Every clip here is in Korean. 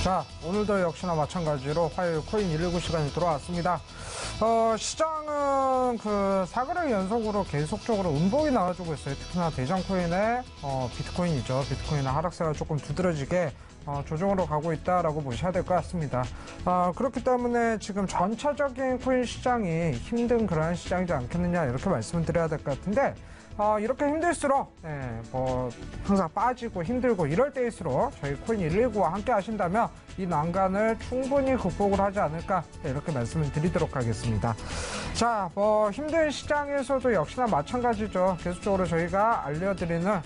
자, 오늘도 역시나 마찬가지로 화요일 코인 119 시간이 돌아왔습니다. 시장은 그 4거래 연속으로 계속적으로 음봉이 나와주고 있어요. 특히나 대장코인의 비트코인이죠. 비트코인의 하락세가 조금 두드러지게 조정으로 가고 있다라고 보셔야 될 것 같습니다. 그렇기 때문에 지금 전체적인 코인 시장이 힘든 그러한 시장이지 않겠느냐 이렇게 말씀을 드려야 될 것 같은데 이렇게 힘들수록 항상 빠지고 힘들고 이럴 때일수록 저희 코인 119와 함께 하신다면 이 난간을 충분히 극복을 하지 않을까 이렇게 말씀을 드리도록 하겠습니다. 자, 힘든 시장에서도 역시나 마찬가지죠. 계속적으로 저희가 알려드리는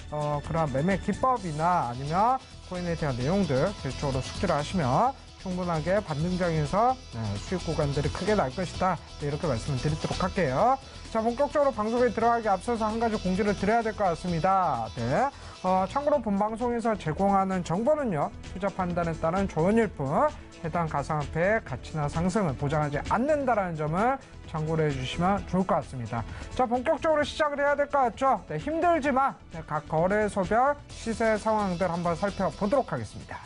그런 매매 기법이나 아니면 코인에 대한 내용들 계속적으로 숙지를 하시면 충분하게 반등장에서 수익 구간들이 크게 날 것이다 이렇게 말씀을 드리도록 할게요. 자, 본격적으로 방송에 들어가기 앞서서 한 가지 공지를 드려야 될 것 같습니다. 참고로 본 방송에서 제공하는 정보는요, 투자 판단에 따른 조언일 뿐 해당 가상화폐의 가치나 상승을 보장하지 않는다라는 점을 참고를 해주시면 좋을 것 같습니다. 자, 본격적으로 시작을 해야 될 것 같죠? 힘들지만 각 거래소별 시세 상황들 한번 살펴보도록 하겠습니다.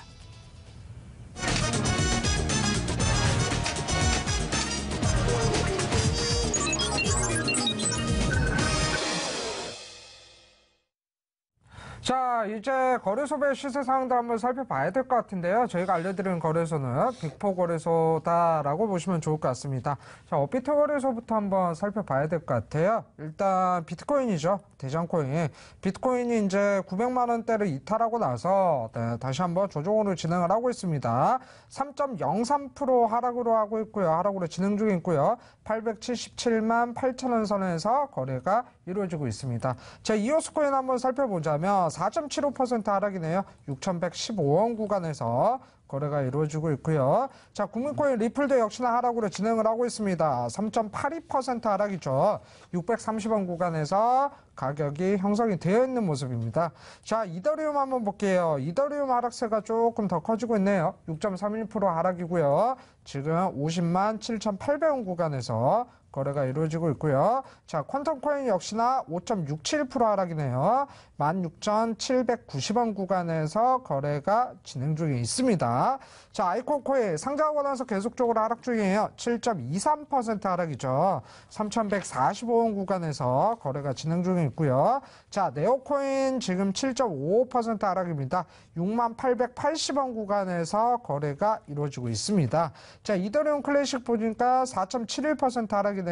자, 이제 거래소별 시세 상황들 한번 살펴봐야 될 것 같은데요. 저희가 알려드리는 거래소는 빅4 거래소다라고 보시면 좋을 것 같습니다. 자, 업비트 거래소부터 한번 살펴봐야 될 것 같아요. 일단 비트코인이죠. 대장코인. 비트코인이 이제 900만 원대를 이탈하고 나서 다시 한번 조정으로 진행을 하고 있습니다. 3.03% 하락으로 하고 있고요. 하락으로 진행 중에 있고요. 877만 8천 원 선에서 거래가 이루어지고 있습니다. 자, 이오스 코인 한번 살펴보자면 4.75% 하락이네요. 6,115원 구간에서 거래가 이루어지고 있고요. 자, 국민코인 리플도 역시나 하락으로 진행을 하고 있습니다. 3.82% 하락이죠. 630원 구간에서 가격이 형성이 되어 있는 모습입니다. 자, 이더리움 한번 볼게요. 이더리움 하락세가 조금 더 커지고 있네요. 6.31% 하락이고요. 지금 50만 7,800원 구간에서 거래가 이루어지고 있고요. 자, 퀀텀코인 역시나 5.67% 하락이네요. 16,790원 구간에서 거래가 진행 중에 있습니다. 자, 아이콘코인 상장하고 나서 계속적으로 하락 중이에요. 7.23% 하락이죠. 3,145원 구간에서 거래가 진행 중에 있고요. 자, 네오코인 지금 7.55% 하락입니다. 6880원 구간에서 거래가 이루어지고 있습니다. 자, 이더리움 클래식 보니까 4.71% 하락이네요.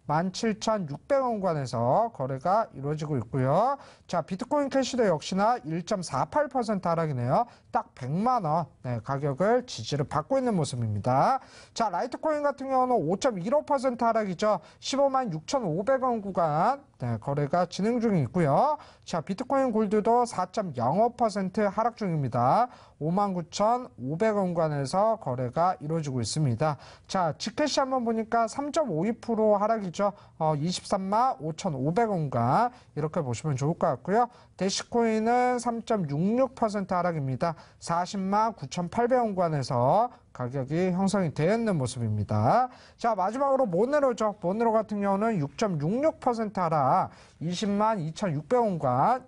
17,600원 구간에서 거래가 이루어지고 있고요. 자, 비트코인 캐시도 역시나 1.48% 하락이네요. 딱 100만원 가격을 지지를 받고 있는 모습입니다. 자, 라이트코인 같은 경우는 5.15% 하락이죠. 15만 6,500원 구간 거래가 진행 중에 있고요. 자, 비트코인 골드도 4.05% 하락 중입니다. 59,500원 구간에서 거래가 이루어지고 있습니다. 자, 지캐시 한번 보니까 3.52% 하락이죠. 23만 5,500원 구간 이렇게 보시면 좋을 것 같고요. 대시코인은 3.66% 하락입니다. 40만 9,800원 구간에서 가격이 형성이 되어 있는 모습입니다. 자, 마지막으로 모네로죠. 모네로 같은 경우는 6.66% 하락, 20만 2,600원 구간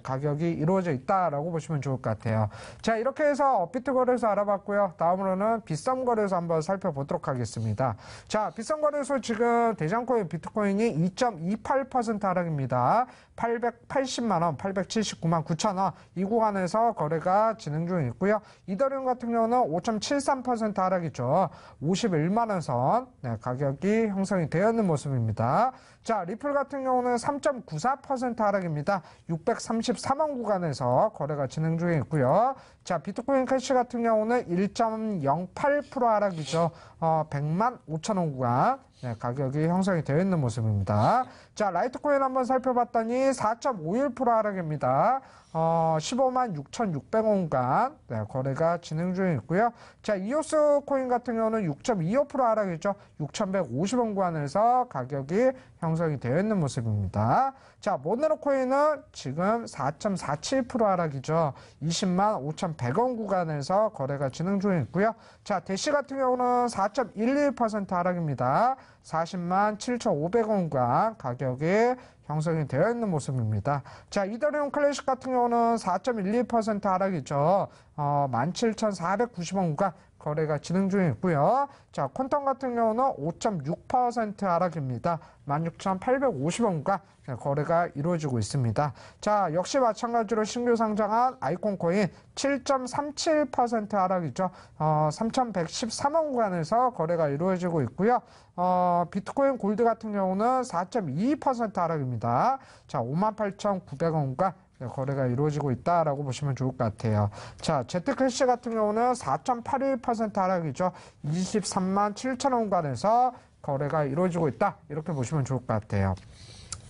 가격이 이루어져 있다라고 보시면 좋을 것 같아요. 자, 이렇게 해서 업비트 거래소 알아봤고요. 다음으로는 빗썸 거래소 한번 살펴보도록 하겠습니다. 자, 빗썸 거래소 지금 대장코인 비트코인이 2.28% 하락입니다. 880만원, 879만 9천원 이 구간에서 거래가 진행 중에 있고요. 이더리움 같은 경우는 5.73% 하락이죠. 51만원 선 가격이 형성이 되어 있는 모습입니다. 자, 리플 같은 경우는 3.94% 하락입니다. 633원 구간에서 거래가 진행 중에 있고요. 자, 비트코인 캐시 같은 경우는 1.08% 하락이죠. 100만 5천원 구간 가격이 형성이 되어 있는 모습입니다. 자, 라이트코인 한번 살펴봤더니 4.51% 하락입니다. 15만 6,600원 구간 거래가 진행 중에 있고요. 자, 이오스 코인 같은 경우는 6.25% 하락이죠. 6,150원 구간에서 가격이 형성이 되어 있는 모습입니다. 자, 모네로 코인은 지금 4.47% 하락이죠. 20만 5,100원 구간에서 거래가 진행 중에 있고요. 자, 대시 같은 경우는 4.11% 하락입니다. 40만 7,500원과 가격이 형성이 되어 있는 모습입니다. 자, 이더리움 클래식 같은 경우는 4.12% 하락이죠. 17,490원과 거래가 진행 중에 있고요. 자, 퀀텀 같은 경우는 5.6% 하락입니다. 16,850원과 거래가 이루어지고 있습니다. 자, 역시 마찬가지로 신규 상장한 아이콘 코인 7.37% 하락이죠. 3,113원 구간에서 거래가 이루어지고 있고요. 비트코인 골드 같은 경우는 4.22% 하락입니다. 자, 58,900원과 거래가 이루어지고 있다라고 보시면 좋을 것 같아요. 자, 제트캐시 같은 경우는 4.81% 하락이죠. 23만 7천원 구간에서 거래가 이루어지고 있다. 이렇게 보시면 좋을 것 같아요.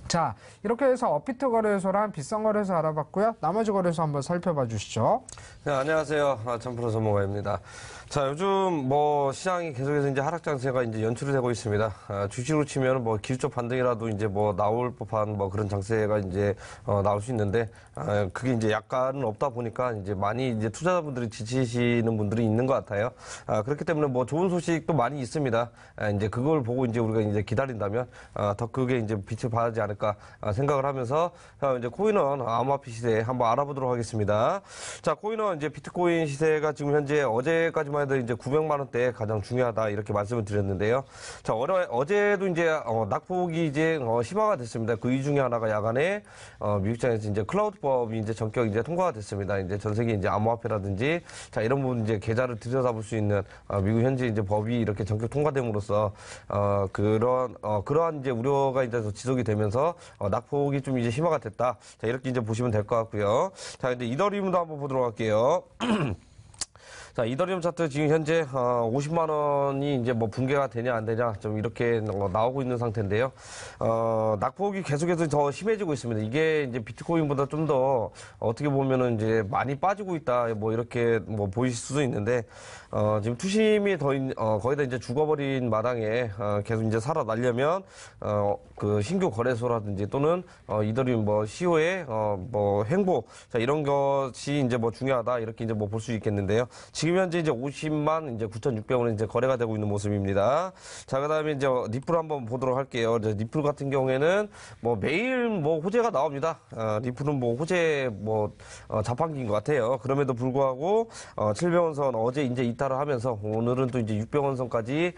자, 이렇게 해서 업비트 거래소랑 비싼 거래소 알아봤고요. 나머지 거래소 한번 살펴봐 주시죠. 네, 안녕하세요. 참프로 전문가입니다. 자, 요즘 뭐 시장이 계속해서 이제 하락 장세가 이제 연출이 되고 있습니다. 주식으로 치면 뭐 기술적 반등이라도 이제 뭐 나올 법한 뭐 그런 장세가 이제 나올 수 있는데, 그게 이제 약간은 없다 보니까 이제 많이 이제 투자자분들이 지치시는 분들이 있는 것 같아요. 그렇기 때문에 뭐 좋은 소식도 많이 있습니다. 이제 그걸 보고 이제 우리가 이제 기다린다면 더 크게 이제 빛을 발하지 않을까 생각을 하면서, 이제 코인은 암호화폐 시세 한번 알아보도록 하겠습니다. 자, 코인은 이제 비트코인 시세가 지금 현재 어제까지만 해도 이제 900만 원대 가장 중요하다 이렇게 말씀을 드렸는데요. 자, 어제도 이제 낙폭이 이제 심화가 됐습니다. 그 이유 중에 하나가 야간에 미국장에서 이제 클라우드법이 이제 전격 이제 통과가 됐습니다. 이제 전 세계 이제 암호화폐라든지 자 이런 부분 이제 계좌를 들여다볼 수 있는 미국 현지 이제 법이 이렇게 전격 통과됨으로써 그러한 이제 우려가 이제 지속이 되면서 낙폭이 좀 이제 심화가 됐다. 자, 이렇게 이제 보시면 될 것 같고요. 자, 이제 이더리움도 한번 보도록 할게요. 자, 이더리움 차트 지금 현재 50만 원이 이제 뭐 붕괴가 되냐 안 되냐 좀 이렇게 나오고 있는 상태인데요. 낙폭이 계속해서 더 심해지고 있습니다. 이게 이제 비트코인보다 좀 더 어떻게 보면은 이제 많이 빠지고 있다 뭐 이렇게 뭐 보일 수도 있는데 지금 투심이 거의 다 이제 죽어버린 마당에 계속 이제 살아나려면 그 신규 거래소라든지 또는 이더리움 뭐 CO의 뭐 행보 자 이런 것이 이제 뭐 중요하다 이렇게 이제 뭐 볼 수 있겠는데요. 지금 현재 이제 50만 이제 9,600원에 이제 거래가 되고 있는 모습입니다. 자, 그다음에 이제 리플 한번 보도록 할게요. 이제 리플 같은 경우에는 뭐 매일 뭐 호재가 나옵니다. 리플은 뭐 호재 뭐 자판기인 것 같아요. 그럼에도 불구하고 700원 선 어제 이제 이탈을 하면서 오늘은 또 이제 600원 선까지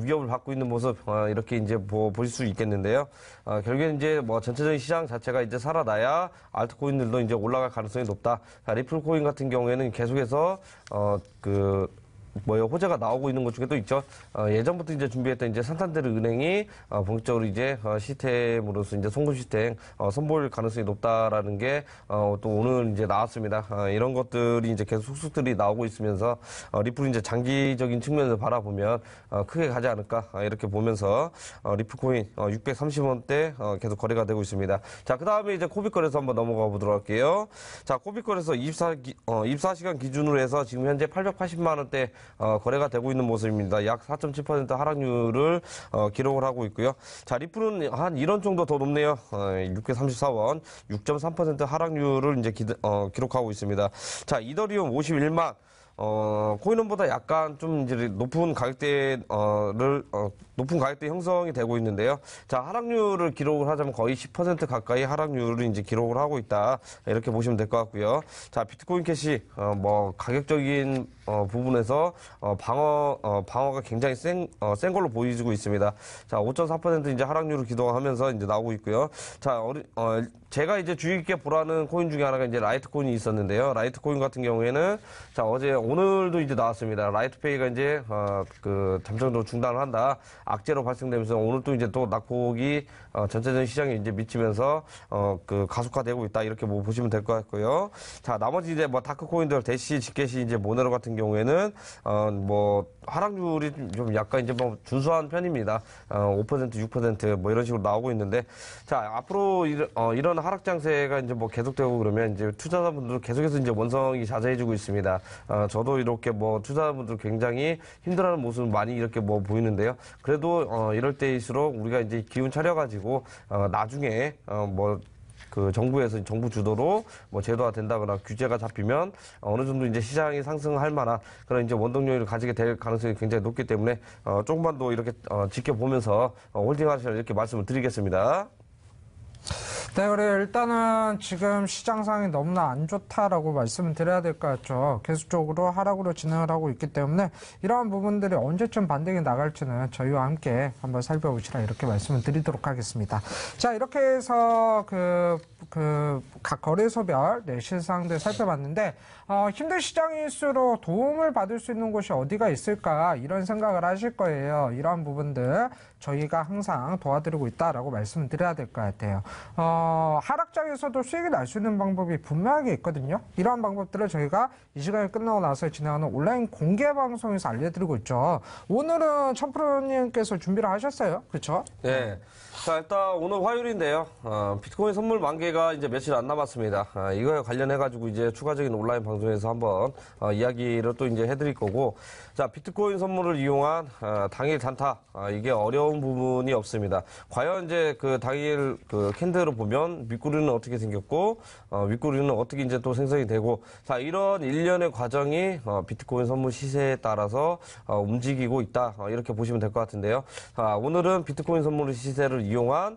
위협을 받고 있는 모습 이렇게 이제 보실 수 있겠는데요. 결국엔 이제 뭐 전체적인 시장 자체가 이제 살아나야 알트코인들도 이제 올라갈 가능성이 높다. 자, 리플 코인 같은 경우에는 계속해서 호재가 나오고 있는 것 중에 또 있죠. 예전부터 이제 준비했던 이제 산탄데르 은행이 본격적으로 이제 시스템으로서 이제 송금 시스템 선보일 가능성이 높다라는 게 또 오늘 이제 나왔습니다. 이런 것들이 이제 계속 속속들이 나오고 있으면서 리플이 이제 장기적인 측면에서 바라보면 크게 가지 않을까 이렇게 보면서 리플 코인 630원대 계속 거래가 되고 있습니다. 자, 그다음에 이제 코빗 거래소 한번 넘어가 보도록 할게요. 자, 코빗 거래소 24시간 기준으로 해서 지금 현재 880만 원대 거래가 되고 있는 모습입니다. 약 4.7% 하락률을 기록을 하고 있고요. 자, 리플은 한 1원 정도 더 높네요. 634원, 6.3% 하락률을 이제 기록하고 있습니다. 자, 이더리움 51만. 코인원보다 약간 좀 이제 높은 가격대 형성이 되고 있는데요. 자, 하락률을 기록을 하자면 거의 10% 가까이 하락률을 이제 기록을 하고 있다. 이렇게 보시면 될 것 같고요. 자, 비트코인 캐시, 뭐, 가격적인, 부분에서, 방어가 굉장히 센 걸로 보이고 있습니다. 자, 5.4% 이제 하락률을 기록하면서 이제 나오고 있고요. 자, 제가 이제 주의 깊게 보라는 코인 중에 하나가 이제 라이트코인이 있었는데요. 라이트코인 같은 경우에는, 자, 오늘도 이제 나왔습니다. 라이트페이가 이제, 잠정적으로 중단을 한다. 악재로 발생되면서 오늘 또 이제 또 낙폭이, 전체적인 시장에 이제 미치면서, 가속화되고 있다. 이렇게 뭐 보시면 될 것 같고요. 자, 나머지 이제 뭐 다크코인들, 대시, 직계시, 이제 모네로 같은 경우에는, 하락률이 좀 약간 이제 뭐 준수한 편입니다. 5%, 6% 뭐 이런 식으로 나오고 있는데, 자, 앞으로 이런 하락 장세가 이제 뭐 계속되고 그러면 이제 투자자분들 계속해서 이제 원성이 자제해지고 있습니다. 저도 이렇게 뭐 투자자분들 굉장히 힘들어하는 모습을 많이 이렇게 뭐 보이는데요. 그래도 이럴 때일수록 우리가 이제 기운 차려가지고 나중에 그 정부 주도로 뭐 제도화 된다거나 규제가 잡히면 어느 정도 이제 시장이 상승할 만한 그런 이제 원동력을 가지게 될 가능성이 굉장히 높기 때문에 조금만 더 이렇게 지켜보면서 홀딩하시라 이렇게 말씀을 드리겠습니다. 네, 그래 일단은 지금 시장 상황이 너무나 안 좋다라고 말씀을 드려야 될 것 같죠. 계속적으로 하락으로 진행을 하고 있기 때문에 이러한 부분들이 언제쯤 반등이 나갈지는 저희와 함께 한번 살펴보시라 이렇게 말씀을 드리도록 하겠습니다. 자, 이렇게 해서 각 거래소별 시세상들 살펴봤는데 힘든 시장일수록 도움을 받을 수 있는 곳이 어디가 있을까 이런 생각을 하실 거예요. 이러한 부분들 저희가 항상 도와드리고 있다라고 말씀을 드려야 될 것 같아요. 하락장에서도 수익이 날 수 있는 방법이 분명하게 있거든요. 이러한 방법들을 저희가 이 시간이 끝나고 나서 진행하는 온라인 공개 방송에서 알려드리고 있죠. 오늘은 천프로님께서 준비를 하셨어요. 그렇죠? 네. 자, 일단 오늘 화요일인데요. 비트코인 선물 만개가 이제 며칠 안 남았습니다. 이거에 관련해가지고 이제 추가적인 온라인 방송에서 한번 이야기를 또 이제 해드릴 거고, 자, 비트코인 선물을 이용한 당일 단타, 이게 어려운 부분이 없습니다. 과연 이제 그 당일 그 캔들을 보면 윗구리는 어떻게 생겼고, 윗구리는 어떻게 이제 또 생성이 되고, 자, 이런 일련의 과정이 비트코인 선물 시세에 따라서 움직이고 있다. 이렇게 보시면 될 것 같은데요. 오늘은 비트코인 선물 시세를 이용한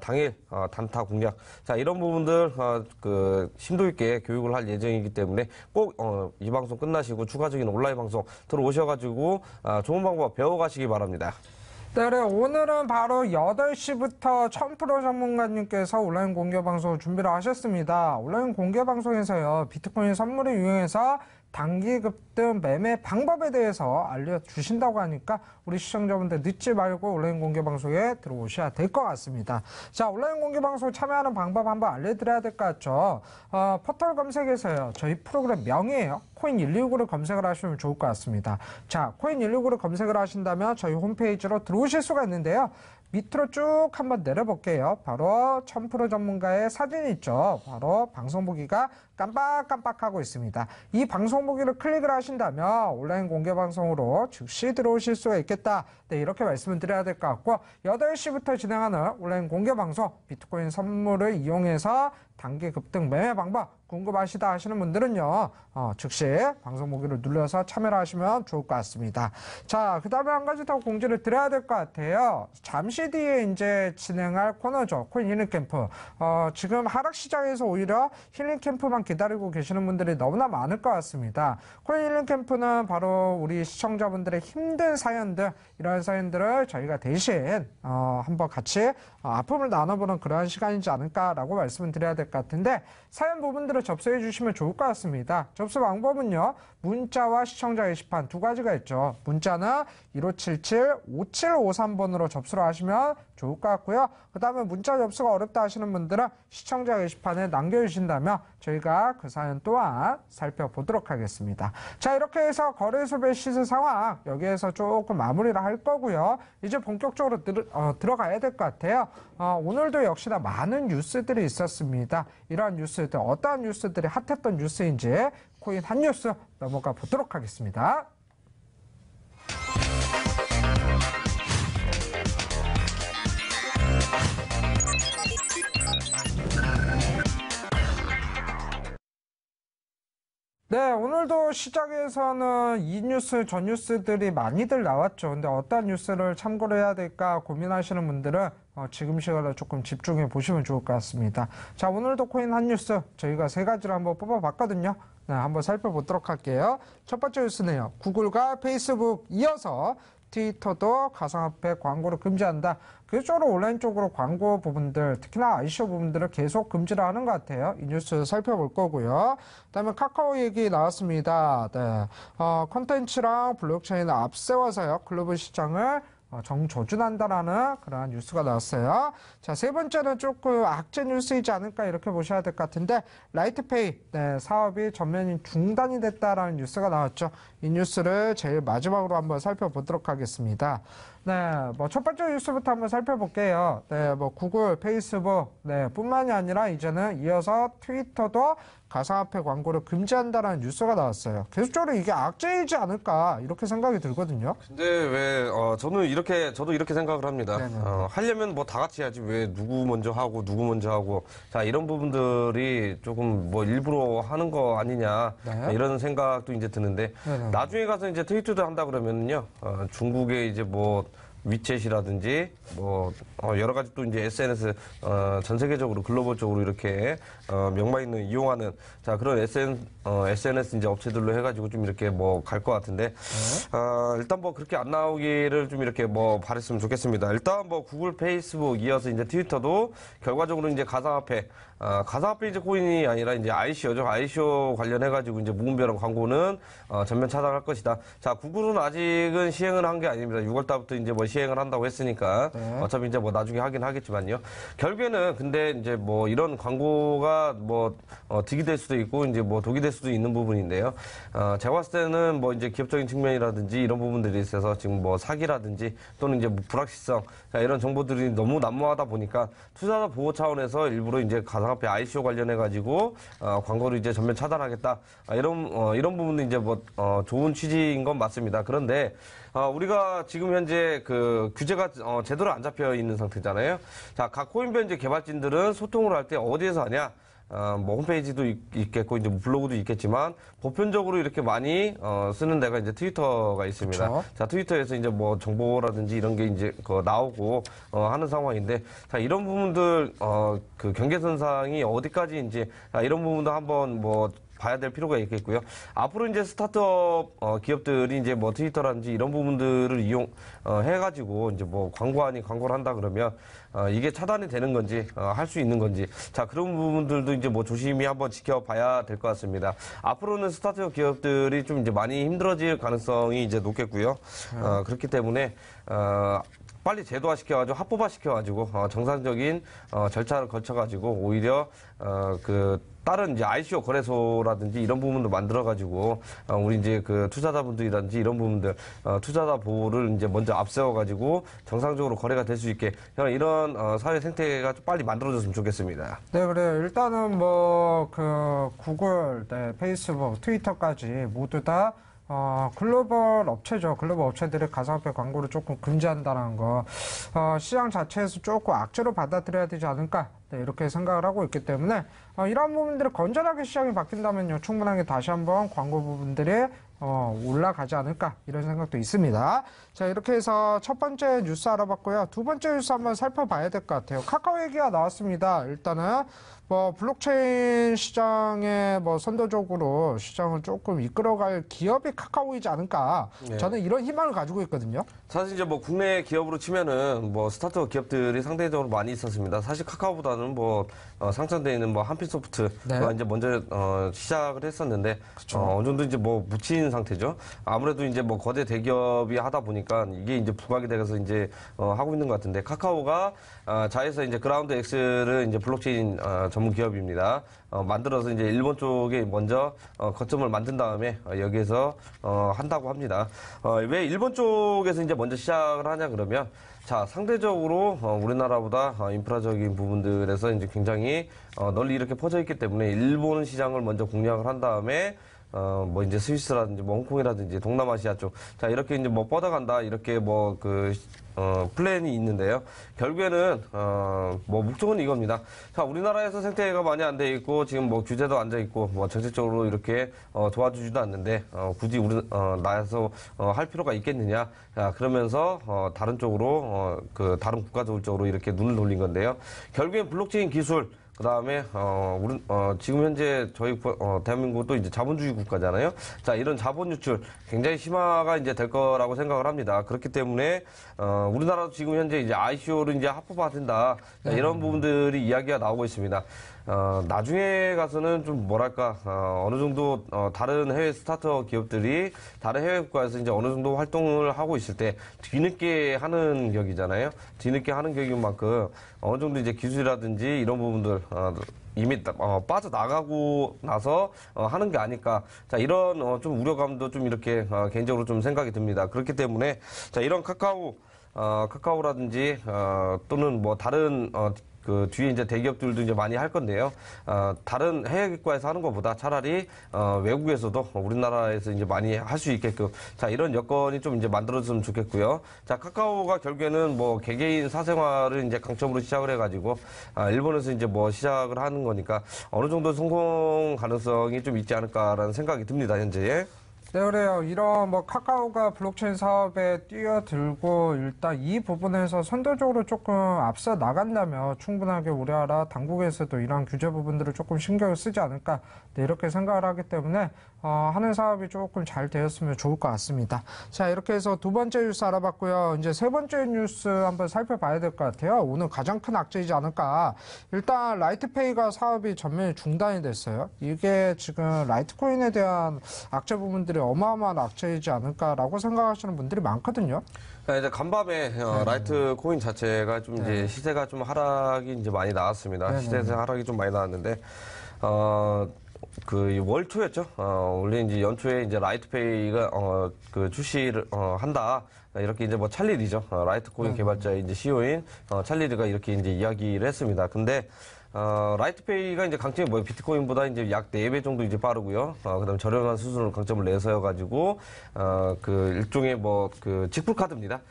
당일 단타 공략. 자, 이런 부분들 그 심도 있게 교육을 할 예정이기 때문에 꼭 이 방송 끝나시고 추가적인 온라인 방송 들어오셔가지고 좋은 방법 배워가시기 바랍니다. 네, 오늘은 바로 8시부터 1000% 전문가님께서 온라인 공개 방송을 준비를 하셨습니다. 온라인 공개 방송에서요, 비트코인 선물을 이용해서 단기 급등 매매 방법에 대해서 알려주신다고 하니까 우리 시청자분들 늦지 말고 온라인 공개 방송에 들어오셔야 될 것 같습니다. 자, 온라인 공개 방송 참여하는 방법 한번 알려드려야 될 것 같죠. 포털 검색에서요, 저희 프로그램 명이에요. 코인119를 검색을 하시면 좋을 것 같습니다. 자, 코인119를 검색을 하신다면 저희 홈페이지로 들어오실 수가 있는데요. 밑으로 쭉 한번 내려볼게요. 바로 1000% 전문가의 사진이 있죠. 바로 방송 보기가 깜빡깜빡하고 있습니다. 이 방송 보기를 클릭을 하신다면 온라인 공개 방송으로 즉시 들어오실 수가 있겠다. 네, 이렇게 말씀을 드려야 될 것 같고, 8시부터 진행하는 온라인 공개 방송 비트코인 선물을 이용해서 단기 급등 매매 방법 궁금하시다 하시는 분들은요, 즉시 방송 보기를 눌러서 참여를 하시면 좋을 것 같습니다. 자, 그 다음에 한 가지 더 공지를 드려야 될 것 같아요. 잠시 뒤에 이제 진행할 코너죠. 코인 힐링 캠프. 지금 하락 시장에서 오히려 힐링 캠프만 기다리고 계시는 분들이 너무나 많을 것 같습니다. 코인 힐링 캠프는 바로 우리 시청자분들의 힘든 사연들, 이러한 사연들을 저희가 대신 한번 같이 아픔을 나눠보는 그러한 시간이지 않을까라고 말씀을 드려야 될 것 같은데, 사연 부분들을 접수해 주시면 좋을 것 같습니다. 접수 방법은요, 문자와 시청자 게시판 두 가지가 있죠. 문자는 1577-5753번으로 접수를 하시면 좋을 것 같고요. 그 다음에 문자 접수가 어렵다 하시는 분들은 시청자 게시판에 남겨주신다면 저희가 그 사연 또한 살펴보도록 하겠습니다. 자, 이렇게 해서 거래소별 시세 상황 여기에서 조금 마무리를 할 거고요. 이제 본격적으로 들어가야 될 것 같아요. 오늘도 역시나 많은 뉴스들이 있었습니다. 이러한 뉴스들, 어떠한 뉴스들이 핫했던 뉴스인지 코인 한 뉴스 넘어가 보도록 하겠습니다. 네, 오늘도 시장에서는 이 뉴스, 저 뉴스들이 많이들 나왔죠. 근데 어떤 뉴스를 참고를 해야 될까 고민하시는 분들은 지금 시간에 조금 집중해 보시면 좋을 것 같습니다. 자, 오늘도 코인 한 뉴스 저희가 세 가지를 한번 뽑아봤거든요. 네, 한번 살펴보도록 할게요. 첫 번째 뉴스는요, 구글과 페이스북 이어서 트위터도 가상화폐 광고를 금지한다. 그쪽으로 온라인 쪽으로 광고 부분들, 특히나 ICO 부분들을 계속 금지를 하는 것 같아요. 이 뉴스 살펴볼 거고요. 그다음에 카카오 얘기 나왔습니다. 네, 콘텐츠랑 블록체인을 앞세워서요, 글로벌 시장을 정조준한다라는 그러한 뉴스가 나왔어요. 자, 세 번째는 조금 악재 뉴스이지 않을까 이렇게 보셔야 될 것 같은데, 라이트페이 사업이 전면 중단이 됐다라는 뉴스가 나왔죠. 이 뉴스를 제일 마지막으로 한번 살펴보도록 하겠습니다. 네, 첫 번째 뉴스부터 한번 살펴볼게요. 네, 구글, 페이스북, 뿐만이 아니라 이제는 이어서 트위터도 가상화폐 광고를 금지한다는 뉴스가 나왔어요. 계속적으로 이게 악재이지 않을까 이렇게 생각이 들거든요. 근데 왜 저도 이렇게 생각을 합니다. 하려면 뭐 다 같이 해야지 왜 누구 먼저 하고 누구 먼저 하고 자 이런 부분들이 조금 뭐 일부러 하는 거 아니냐 네. 이런 생각도 이제 드는데 네네. 나중에 가서 이제 트위터도 한다 그러면요 중국의 이제 뭐 위챗이라든지 뭐 여러 가지 또 이제 SNS 전 세계적으로 글로벌적으로 이렇게 명마 있는 이용하는 자 그런 SNS 이제 업체들로 해가지고 좀 이렇게 뭐 갈 것 같은데 일단 뭐 그렇게 안 나오기를 좀 이렇게 뭐 바랬으면 좋겠습니다. 일단 뭐 구글, 페이스북 이어서 이제 트위터도 결과적으로 이제 가상화폐 이제 코인이 아니라 이제 ICO죠. ICO 관련해가지고 이제 무분별한 광고는 전면 차단할 것이다. 자, 구글은 아직은 시행을 한 게 아닙니다. 6월달부터 이제 뭐 시행을 한다고 했으니까 어차피 이제 뭐 나중에 하긴 하겠지만요. 결국에는 근데 이제 뭐 이런 광고가 뭐 득이 될 수도 있고 이제 뭐 독이 될 수도 있는 부분인데요. 제가 봤을 때는 뭐 이제 기업적인 측면이라든지 이런 부분들이 있어서 지금 뭐 사기라든지 또는 이제 뭐 불확실성 자, 이런 정보들이 너무 난무하다 보니까 투자자 보호 차원에서 일부러 이제 가상화폐 ICO 관련해 가지고 광고를 이제 전면 차단하겠다 이런 부분도 이제 뭐 좋은 취지인 건 맞습니다. 그런데 우리가 지금 현재 그 규제가 제대로 안 잡혀 있는 상태잖아요. 자, 각 코인변제 개발진들은 소통을 할 때 어디에서 하냐? 뭐 홈페이지도 있겠고 이제 블로그도 있겠지만 보편적으로 이렇게 많이 쓰는 데가 이제 트위터가 있습니다. 그쵸. 자, 트위터에서 이제 뭐 정보라든지 이런 게 이제 나오고 하는 상황인데 자, 이런 부분들 그 경계선상이 어디까지 이제 이런 부분도 한번 뭐 봐야 될 필요가 있겠고요. 앞으로 이제 스타트업 기업들이 이제 뭐 트위터라든지 이런 부분들을 해가지고 이제 뭐 광고 아닌 광고를 한다 그러면 이게 차단이 되는 건지 할 수 있는 건지 자 그런 부분들도 이제 뭐 조심히 한번 지켜봐야 될 것 같습니다. 앞으로는 스타트업 기업들이 좀 이제 많이 힘들어질 가능성이 이제 높겠고요. 그렇기 때문에 빨리 제도화 시켜가지고 합법화 시켜가지고 정상적인 절차를 거쳐가지고 오히려 그 다른 이제 ICO 거래소라든지 이런 부분도 만들어가지고 우리 이제 그 투자자분들이라든지 이런 부분들 투자자 보호를 이제 먼저 앞세워가지고 정상적으로 거래가 될 수 있게 이런 사회 생태가 좀 빨리 만들어졌으면 좋겠습니다. 네, 그래요. 일단은 뭐 그 구글, 네, 페이스북, 트위터까지 모두 다 글로벌 업체죠. 글로벌 업체들이 가상화폐 광고를 조금 금지한다는 거, 시장 자체에서 조금 악재로 받아들여야 되지 않을까, 네, 이렇게 생각을 하고 있기 때문에, 이런 부분들이 건전하게 시장이 바뀐다면요, 충분하게 다시 한번 광고 부분들이 올라가지 않을까, 이런 생각도 있습니다. 자, 이렇게 해서 첫 번째 뉴스 알아봤고요. 두 번째 뉴스 한번 살펴봐야 될 것 같아요. 카카오 얘기가 나왔습니다. 일단은, 뭐 블록체인 시장에 뭐 선도적으로 시장을 조금 이끌어갈 기업이 카카오이지 않을까. 네. 저는 이런 희망을 가지고 있거든요. 사실 이제 뭐 국내 기업으로 치면은 뭐 스타트업 기업들이 상대적으로 많이 있었습니다. 사실 카카오보다는 뭐 상장돼 있는 뭐 한빛소프트가 네. 이제 먼저 시작을 했었는데 어느 정도 이제 뭐 묻힌 상태죠. 아무래도 이제 뭐 거대 대기업이 하다 보니까 이게 이제 부각이 돼서 이제 하고 있는 것 같은데 카카오가 자회사 이제 그라운드 X를 이제 블록체인 전문 기업입니다. 만들어서 이제 일본 쪽에 먼저 거점을 만든 다음에 여기에서 한다고 합니다. 왜 일본 쪽에서 이제 먼저 시작을 하냐 그러면 자 상대적으로 우리나라보다 인프라적인 부분들에서 이제 굉장히 널리 이렇게 퍼져 있기 때문에 일본 시장을 먼저 공략을 한 다음에 뭐 이제 스위스라든지 뭐 홍콩이라든지 동남아시아 쪽 자 이렇게 이제 뭐 뻗어간다 이렇게 뭐 그 플랜이 있는데요. 결국에는 뭐 목적은 이겁니다. 자 우리나라에서 생태계가 많이 안 돼 있고 지금 뭐 규제도 안 돼 있고 뭐 정책적으로 이렇게 도와주지도 않는데 굳이 우리 나에서 할 필요가 있겠느냐? 자 그러면서 다른 쪽으로 그 다른 국가들 쪽으로 이렇게 눈을 돌린 건데요. 결국엔 블록체인 기술 그다음에 지금 현재 저희 대한민국도 이제 자본주의 국가잖아요. 자 이런 자본 유출 굉장히 심화가 이제 될 거라고 생각을 합니다. 그렇기 때문에 우리나라도 지금 현재 이제 ICO를 이제 합법화된다 이런 부분들이 이야기가 나오고 있습니다. 나중에 가서는 좀 뭐랄까 어느 정도 다른 해외 스타트업 기업들이 다른 해외 국가에서 이제 어느 정도 활동을 하고 있을 때 뒤늦게 하는 격이잖아요. 뒤늦게 하는 격인 만큼 어느 정도 이제 기술이라든지 이런 부분들 이미 빠져나가고 나서 하는 게 아닐까. 자, 이런 좀 우려감도 좀 이렇게 개인적으로 좀 생각이 듭니다. 그렇기 때문에 자, 이런 카카오라든지 또는 뭐 다른 그 뒤에 이제 대기업들도 이제 많이 할 건데요. 다른 해외 기과에서 하는 것보다 차라리 외국에서도 우리나라에서 이제 많이 할 수 있게끔 자 이런 여건이 좀 이제 만들어졌으면 좋겠고요. 자 카카오가 결국에는 뭐 개개인 사생활을 이제 강점으로 시작을 해가지고 일본에서 이제 뭐 시작을 하는 거니까 어느 정도 성공 가능성이 좀 있지 않을까라는 생각이 듭니다 현재. 네, 그래요. 이런 뭐 카카오가 블록체인 사업에 뛰어들고 일단 이 부분에서 선도적으로 조금 앞서 나간다면 충분하게 우리나라 당국에서도 이러한 규제 부분들을 조금 신경을 쓰지 않을까 네, 이렇게 생각을 하기 때문에 하는 사업이 조금 잘 되었으면 좋을 것 같습니다. 자, 이렇게 해서 두 번째 뉴스 알아봤고요. 이제 세 번째 뉴스 한번 살펴봐야 될 것 같아요. 오늘 가장 큰 악재이지 않을까. 일단 라이트페이가 사업이 전면에 중단이 됐어요. 이게 지금 라이트코인에 대한 악재 부분들이 어마어마한 악재이지 않을까라고 생각하시는 분들이 많거든요. 이제 간밤에 라이트 코인 자체가 좀 이제 시세가 좀 하락이 이제 많이 나왔습니다. 시세 하락이 좀 많이 나왔는데 그 월 초였죠. 원래 이제 연초에 이제 라이트페이가 그 출시를 한다. 이렇게 이제 뭐 찰리리죠. 라이트코인 개발자의 이제 CEO인 찰리리가 이렇게 이제 이야기를 했습니다. 근데 라이트페이가 이제 강점이 뭐예요? 비트코인보다 이제 약 4배 정도 이제 빠르고요. 그다음 저렴한 수수료 강점을 내세워 가지고 그 일종의 뭐 그 직불 카드입니다.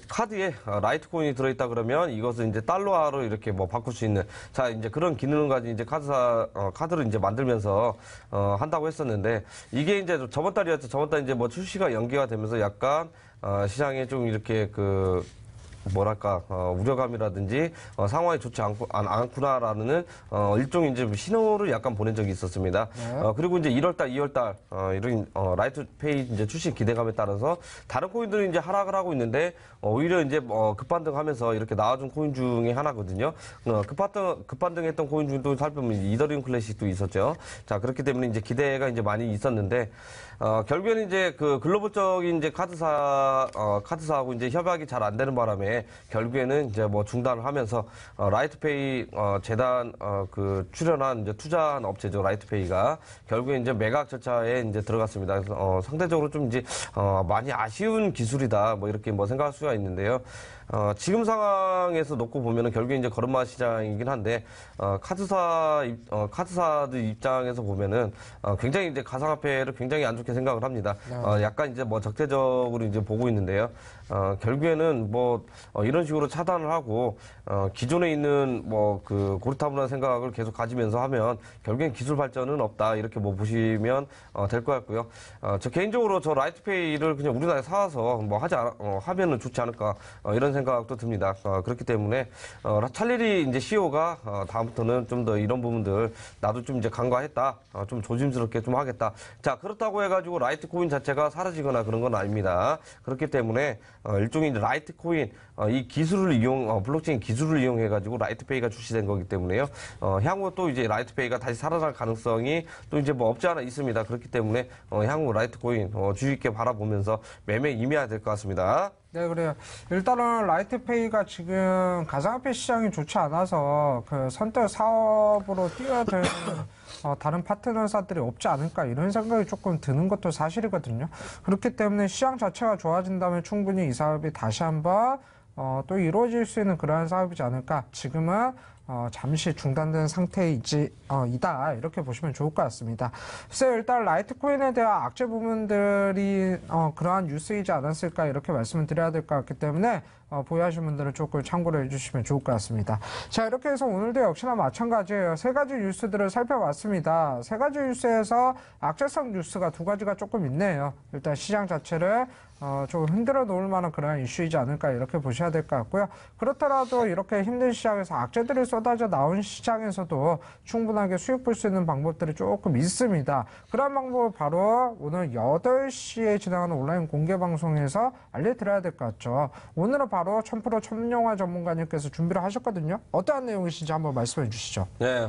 카드에 라이트코인이 들어있다 그러면 이것을 이제 달러화로 이렇게 뭐 바꿀 수 있는 자 이제 그런 기능을 가진 이제 카드를 이제 만들면서 한다고 했었는데 이게 이제 저번 달이었죠. 저번 달 이제 뭐 출시가 연기가 되면서 약간 시장에 좀 이렇게 그 뭐랄까 우려감이라든지 상황이 좋지 않구나라는 일종의 이제 신호를 약간 보낸 적이 있었습니다. 그리고 이제 1월달, 2월달 이런 라이트페이 이제 출시 기대감에 따라서 다른 코인들은 이제 하락을 하고 있는데 오히려 이제 급반등하면서 이렇게 나와준 코인 중에 하나거든요. 급반등했던 코인 중도 살펴보면 이더리움 클래식도 있었죠. 자 그렇기 때문에 이제 기대가 이제 많이 있었는데 결국에는 이제 그 글로벌적인 이제 카드사하고 이제 협약이 잘 안 되는 바람에 결국에는 이제 뭐 중단을 하면서 라이트페이 재단 그 출연한 이제 투자한 업체죠 라이트페이가 결국에 이제 매각 절차에 이제 들어갔습니다. 그래서 상대적으로 좀 이제 많이 아쉬운 기술이다 뭐 이렇게 뭐 생각할 수가 있는데요. 지금 상황에서 놓고 보면은 결국에 이제 걸음마 시장이긴 한데 카드사들 입장에서 보면은 굉장히 이제 가상화폐를 굉장히 안 좋게 생각을 합니다. 약간 이제 뭐 적대적으로 이제 보고 있는데요. 결국에는 뭐 이런 식으로 차단을 하고 기존에 있는 뭐 그 고리타분한 생각을 계속 가지면서 하면 결국엔 기술 발전은 없다 이렇게 뭐 보시면 될 것 같고요. 저 개인적으로 저 라이트페이를 그냥 우리나라에 사와서 뭐 하면은 좋지 않을까 이런 생각도 듭니다. 그렇기 때문에 찰리리 이제 CEO가 다음부터는 좀 더 이런 부분들 나도 좀 이제 간과했다, 좀 조심스럽게 좀 하겠다. 자 그렇다고 해가지고 라이트코인 자체가 사라지거나 그런 건 아닙니다. 그렇기 때문에 일종의 이제 라이트코인 이 기술을 블록체인 기술을 이용해가지고 라이트페이가 출시된 거기 때문에요. 향후 또 이제 라이트페이가 다시 살아날 가능성이 또 이제 뭐 없지 않아 있습니다. 그렇기 때문에 향후 라이트코인 주의 깊게 바라보면서 매매 임해야 될 것 같습니다. 네, 그래요. 일단은 라이트페이가 지금 가상화폐 시장이 좋지 않아서 그 선택 사업으로 뛰어들 다른 파트너사들이 없지 않을까 이런 생각이 조금 드는 것도 사실이거든요. 그렇기 때문에 시장 자체가 좋아진다면 충분히 이 사업이 다시 한번 또 이루어질 수 있는 그러한 사업이지 않을까. 지금은 잠시 중단된 상태이다 이렇게 보시면 좋을 것 같습니다. 그래서 일단 라이트코인에 대한 악재 부분들이 그러한 뉴스이지 않았을까 이렇게 말씀을 드려야 될 것 같기 때문에 보유하신 분들은 조금 참고를 해주시면 좋을 것 같습니다. 자 이렇게 해서 오늘도 역시나 마찬가지예요. 세 가지 뉴스들을 살펴봤습니다. 세 가지 뉴스에서 악재성 뉴스가 두 가지가 조금 있네요. 일단 시장 자체를 좀 흔들어 놓을 만한 그런 이슈이지 않을까 이렇게 보셔야 될 것 같고요. 그렇더라도 이렇게 힘든 시장에서 악재들이 쏟아져 나온 시장에서도 충분하게 수익 볼 수 있는 방법들이 조금 있습니다. 그런 방법을 바로 오늘 8시에 진행하는 온라인 공개 방송에서 알려드려야 될 것 같죠. 오늘은 바로 1000% 첨영화 전문가님께서 준비를 하셨거든요. 어떠한 내용이신지 한번 말씀해 주시죠. 네,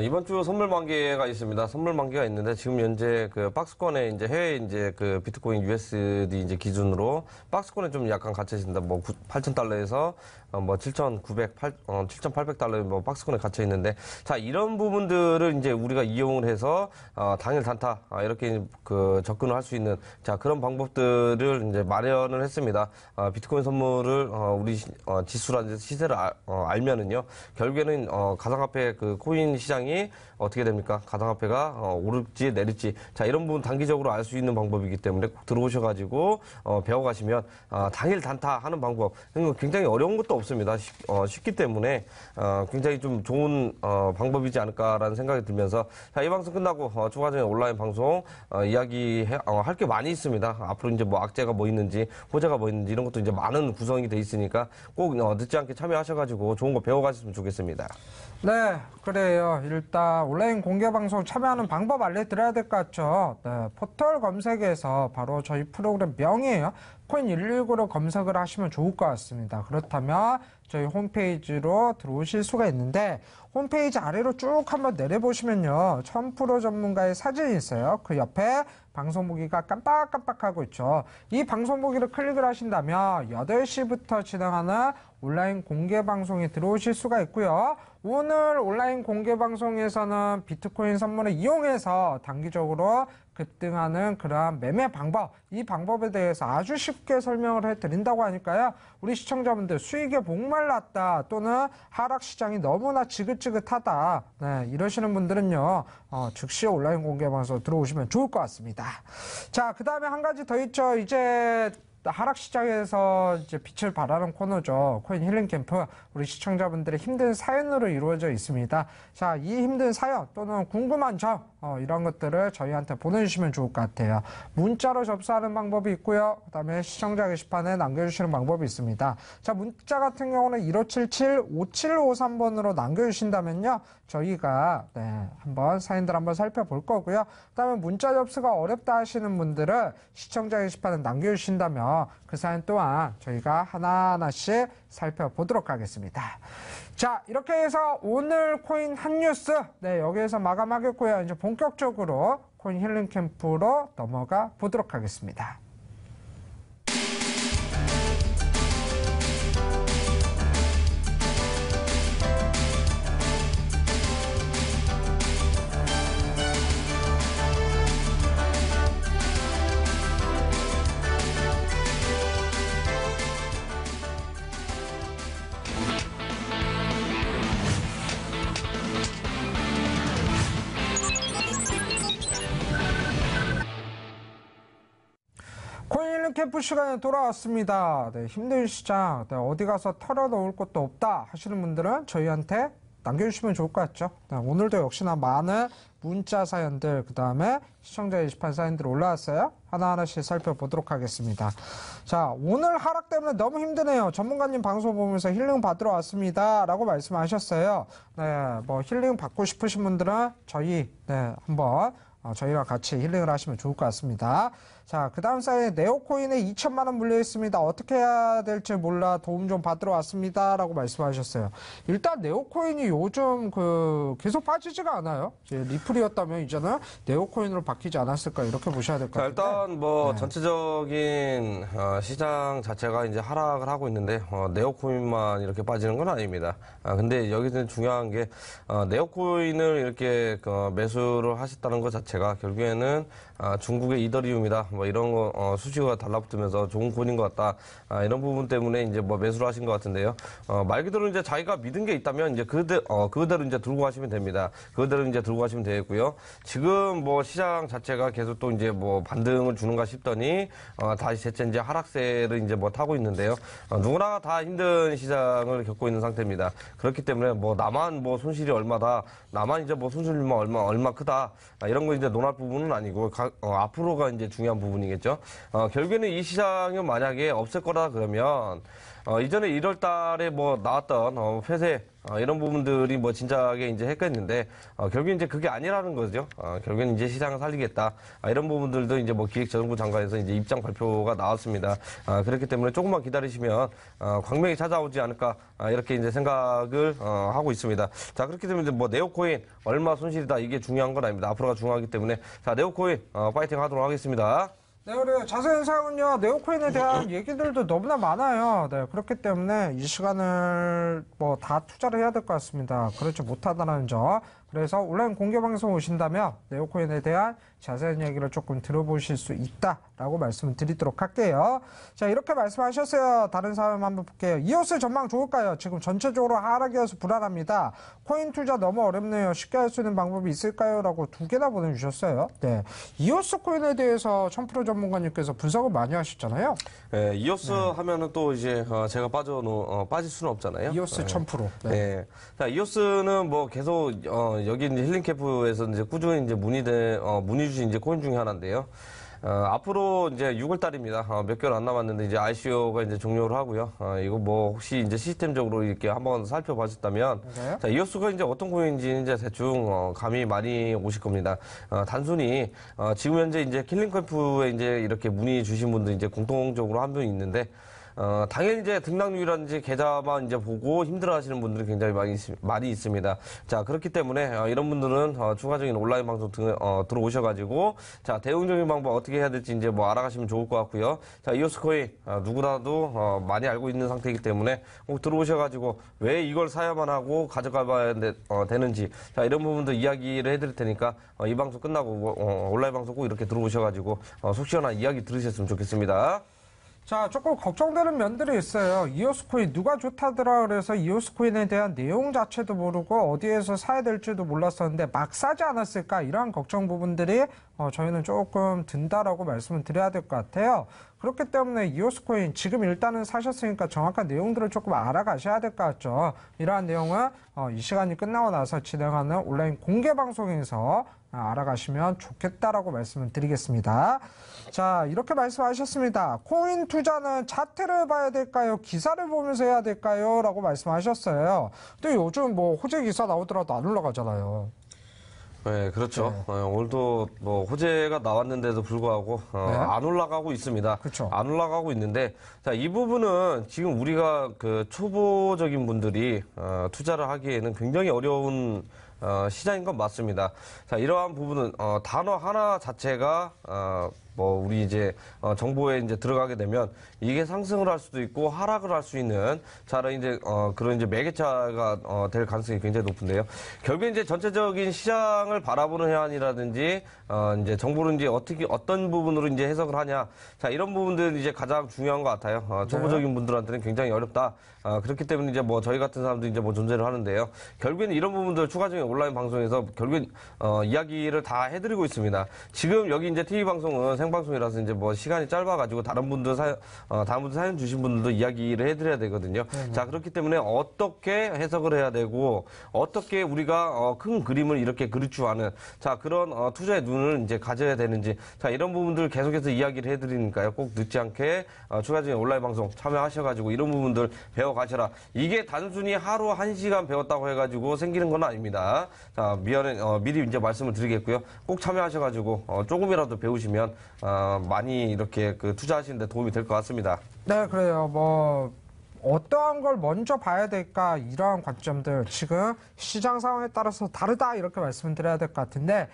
이번 주 선물 만개가 있습니다. 선물 만개가 있는데 지금 현재 그 박스권에 이제 해외 이제 그 비트코인 USD 이제 기준 기준으로 박스권에 좀 약간 갇혀 있습니다. 뭐 8,000달러에서 뭐 7,800달러에 뭐 박스권에 갇혀 있는데, 자, 이런 부분들을 이제 우리가 이용을 해서 당일 단타 이렇게 그 접근을 할 수 있는, 자, 그런 방법들을 이제 마련을 했습니다. 비트코인 선물을 우리 지수라든지 시세를 알면은요, 결국에는 가상화폐 그 코인 시장이 어떻게 됩니까? 가상화폐가 오를지 내릴지, 자, 이런 부분 단기적으로 알 수 있는 방법이기 때문에 꼭 들어오셔가지고 배워가시면 당일 단타 하는 방법, 굉장히 어려운 것도 없습니다. 쉽기 때문에 굉장히 좀 좋은 방법이지 않을까라는 생각이 들면서, 자, 이 방송 끝나고 추가적인 온라인 방송 할 게 많이 있습니다. 앞으로 이제 뭐 악재가 뭐 있는지, 호재가 뭐 있는지, 이런 것도 이제 많은 구성이 돼 있으니까 꼭 늦지 않게 참여하셔가지고 좋은 거 배워가셨으면 좋겠습니다. 네, 그래요. 일단 온라인 공개 방송 참여하는 방법 알려드려야 될 것 같죠. 네, 포털 검색에서 바로 저희 프로그램 명이에요. 코인119로 검색을 하시면 좋을 것 같습니다. 그렇다면 저희 홈페이지로 들어오실 수가 있는데, 홈페이지 아래로 쭉 한번 내려보시면요, 1000% 전문가의 사진이 있어요. 그 옆에 방송 보기가 깜빡깜빡하고 있죠. 이 방송 보기를 클릭을 하신다면 8시부터 진행하는 온라인 공개 방송에 들어오실 수가 있고요. 오늘 온라인 공개 방송에서는 비트코인 선물을 이용해서 단기적으로 급등하는 그러한 매매 방법, 이 방법에 대해서 아주 쉽게 설명을 해드린다고 하니까요, 우리 시청자분들 수익에 목말랐다, 또는 하락시장이 너무나 지긋지긋하다, 네, 이러시는 분들은요, 즉시 온라인 공개 방송 들어오시면 좋을 것 같습니다. 자, 그 다음에 한 가지 더 있죠. 이제 하락시장에서 이제 빛을 발하는 코너죠. 코인 힐링 캠프. 우리 시청자분들의 힘든 사연으로 이루어져 있습니다. 자, 이 힘든 사연 또는 궁금한 점, 이런 것들을 저희한테 보내주시면 좋을 것 같아요. 문자로 접수하는 방법이 있고요. 그 다음에 시청자 게시판에 남겨주시는 방법이 있습니다. 자, 문자 같은 경우는 1577-5753번으로 남겨주신다면요, 저희가 한번 사연들 한번 살펴볼 거고요. 그 다음에 문자 접수가 어렵다 하시는 분들은 시청자 게시판에 남겨주신다면 그 사연 또한 저희가 하나하나씩 살펴보도록 하겠습니다. 자, 이렇게 해서 오늘 코인 한 뉴스, 여기에서 마감하겠고요. 이제 본격적으로 코인 힐링 캠프로 넘어가 보도록 하겠습니다. 코인 캠프 시간에 돌아왔습니다. 힘든 시장, 어디 가서 털어놓을 것도 없다 하시는 분들은 저희한테 남겨주시면 좋을 것 같죠. 오늘도 역시나 많은 문자 사연들, 그 다음에 시청자 게시판 사연들 올라왔어요. 하나하나씩 살펴보도록 하겠습니다. 자, 오늘 하락 때문에 너무 힘드네요. 전문가님 방송 보면서 힐링 받으러 왔습니다 라고 말씀하셨어요. 뭐 힐링 받고 싶으신 분들은 저희 한번 저희와 같이 힐링을 하시면 좋을 것 같습니다. 자, 그 다음 사연에 네오코인에 2천만 원 물려 있습니다. 어떻게 해야 될지 몰라 도움 좀 받으러 왔습니다 라고 말씀하셨어요. 일단 네오코인이 요즘 계속 빠지지가 않아요. 이제 리플이었다면 이제는 네오코인으로 바뀌지 않았을까, 이렇게 보셔야 될 것 같아요. 일단 뭐 전체적인 시장 자체가 이제 하락을 하고 있는데 네오코인만 이렇게 빠지는 건 아닙니다. 근데 여기서 중요한 게 네오코인을 이렇게 매수를 하셨다는 것 자체가 결국에는 중국의 이더리움이다, 뭐 이런 거 수식어가 달라붙으면서 좋은 코인인 것 같다, 이런 부분 때문에 이제 뭐 매수를 하신 것 같은데요. 말 그대로 이제 자기가 믿은 게 있다면 이제 그대로 이제 들고 가시면 됩니다. 그대로 이제 들고 가시면 되겠고요. 지금 뭐 시장 자체가 계속 또 이제 뭐 반등을 주는가 싶더니 다시 재차 이제 하락세를 이제 뭐 타고 있는데요. 누구나 다 힘든 시장을 겪고 있는 상태입니다. 그렇기 때문에 뭐 나만 뭐 손실이 얼마다, 나만 이제 뭐 손실만 얼마 크다, 이런 거 이제 논할 부분은 아니고 앞으로가 이제 중요한 부분이겠죠. 결국에는 이 시장이 만약에 없을 거라 그러면 이전에 1월 달에 뭐 나왔던 폐쇄 이런 부분들이 뭐 진작에 이제 했겠는데 결국엔 이제 그게 아니라는 거죠. 결국엔 이제 시장을 살리겠다, 이런 부분들도 이제 뭐 기획재정부 장관에서 이제 입장 발표가 나왔습니다. 그렇기 때문에 조금만 기다리시면 광명이 찾아오지 않을까, 이렇게 이제 생각을 하고 있습니다. 자, 그렇기 때문에 뭐 네오코인 얼마 손실이다, 이게 중요한 건 아닙니다. 앞으로가 중요하기 때문에 자, 네오코인 파이팅 하도록 하겠습니다. 네, 그래요. 자세한 사항은요, 네오코인에 대한 얘기들도 너무나 많아요. 네, 그렇기 때문에 이 시간을 뭐 다 투자를 해야 될 것 같습니다. 그렇지 못하다는 점. 그래서 온라인 공개 방송 오신다면 네오코인에 대한 자세한 얘기를 조금 들어보실 수 있다라고 말씀을 드리도록 할게요. 자, 이렇게 말씀하셨어요. 다른 사람 한번 볼게요. 이오스 전망 좋을까요? 지금 전체적으로 하락이어서 불안합니다. 코인 투자 너무 어렵네요. 쉽게 할 수 있는 방법이 있을까요? 라고 두 개나 보내주셨어요. 네. 이오스 코인에 대해서 1000% 전문가님께서 분석을 많이 하셨잖아요. 네, 이오스 하면은 또 이제 제가 빠질 수는 없잖아요. 이오스 1000%. 네. 네. 자, 이오스는 뭐 계속 여기 이제 힐링 캠프에서 이제 꾸준히 이제 문의 주신 이제 코인 중에 하나인데요. 앞으로 이제 6월 달입니다. 몇 개월 안 남았는데 이제 ICO가 이제 종료를 하고요. 이거 뭐 혹시 이제 시스템적으로 이렇게 한번 살펴보셨다면, 네. 자, 이오스가 이제 어떤 코인인지 이제 대충 감이 많이 오실 겁니다. 단순히 지금 현재 이제 힐링 캠프에 이제 이렇게 문의 주신 분들 이제 공통적으로 한 분 있는데. 당연히 이제 등락률이라든지 계좌만 이제 보고 힘들어하시는 분들이 굉장히 많이 있습니다. 자, 그렇기 때문에 이런 분들은 추가적인 온라인 방송 들어오셔가지고 자, 대응적인 방법 어떻게 해야 될지 이제 뭐 알아가시면 좋을 것 같고요. 자, 이오스코인 누구나도 많이 알고 있는 상태이기 때문에 꼭 들어오셔가지고 왜 이걸 사야만 하고 가져가봐야 되는지 자, 이런 부분도 이야기를 해드릴 테니까 이 방송 끝나고 온라인 방송 꼭 이렇게 들어오셔가지고 속 시원한 이야기 들으셨으면 좋겠습니다. 자, 조금 걱정되는 면들이 있어요. 이오스코인 누가 좋다더라 그래서 이오스코인에 대한 내용 자체도 모르고 어디에서 사야 될지도 몰랐었는데 막 사지 않았을까 이러한 걱정 부분들이 저희는 조금 든다라고 말씀을 드려야 될 것 같아요. 그렇기 때문에 이오스코인 지금 일단은 사셨으니까 정확한 내용들을 조금 알아가셔야 될 것 같죠. 이러한 내용은 이 시간이 끝나고 나서 진행하는 온라인 공개 방송에서 알아가시면 좋겠다라고 말씀을 드리겠습니다. 자, 이렇게 말씀하셨습니다. 코인 투자는 차트를 봐야 될까요? 기사를 보면서 해야 될까요? 라고 말씀하셨어요. 근데 요즘 뭐 호재 기사 나오더라도 안 올라가잖아요. 네, 그렇죠. 오늘도 뭐 호재가 나왔는데도 불구하고 안 올라가고 있습니다. 그렇죠. 안 올라가고 있는데 자, 이 부분은 지금 우리가 그 초보적인 분들이 투자를 하기에는 굉장히 어려운 시장인 건 맞습니다. 자, 이러한 부분은 단어 하나 자체가 뭐 우리 이제 정보에 이제 들어가게 되면 이게 상승을 할 수도 있고 하락을 할 수 있는 자라 이제 그런 이제 매개차가 될 가능성이 굉장히 높은데요. 결국에 이제 전체적인 시장을 바라보는 해안이라든지 이제 정보를 이제 어떤 부분으로 이제 해석을 하냐. 자, 이런 부분들이 이제 가장 중요한 것 같아요. 초보적인 분들한테는 굉장히 어렵다. 그렇기 때문에 이제 뭐 저희 같은 사람도 이제 뭐 존재를 하는데요. 결국에는 이런 부분들 추가적인 온라인 방송에서 결국엔 이야기를 다 해드리고 있습니다. 지금 여기 이제 TV 방송은 생방송이라서 이제 뭐 시간이 짧아가지고 다른 분들 사연 주신 분들도 이야기를 해드려야 되거든요. 자, 그렇기 때문에 어떻게 해석을 해야 되고 어떻게 우리가 큰 그림을 이렇게 그릴 줄 아는 자, 그런 투자의 눈을 이제 가져야 되는지 자, 이런 부분들 계속해서 이야기를 해드리니까요. 꼭 늦지 않게 추가적인 온라인 방송 참여하셔가지고 이런 부분들 배워가셔라. 이게 단순히 하루 1시간 배웠다고 해가지고 생기는 건 아닙니다. 자, 미리 이제 말씀을 드리겠고요. 꼭 참여하셔가지고 조금이라도 배우시면 많이 이렇게 그 투자하시는데 도움이 될 것 같습니다. 네, 그래요. 뭐 어떠한 걸 먼저 봐야 될까 이러한 관점들 지금 시장 상황에 따라서 다르다 이렇게 말씀을 드려야 될 것 같은데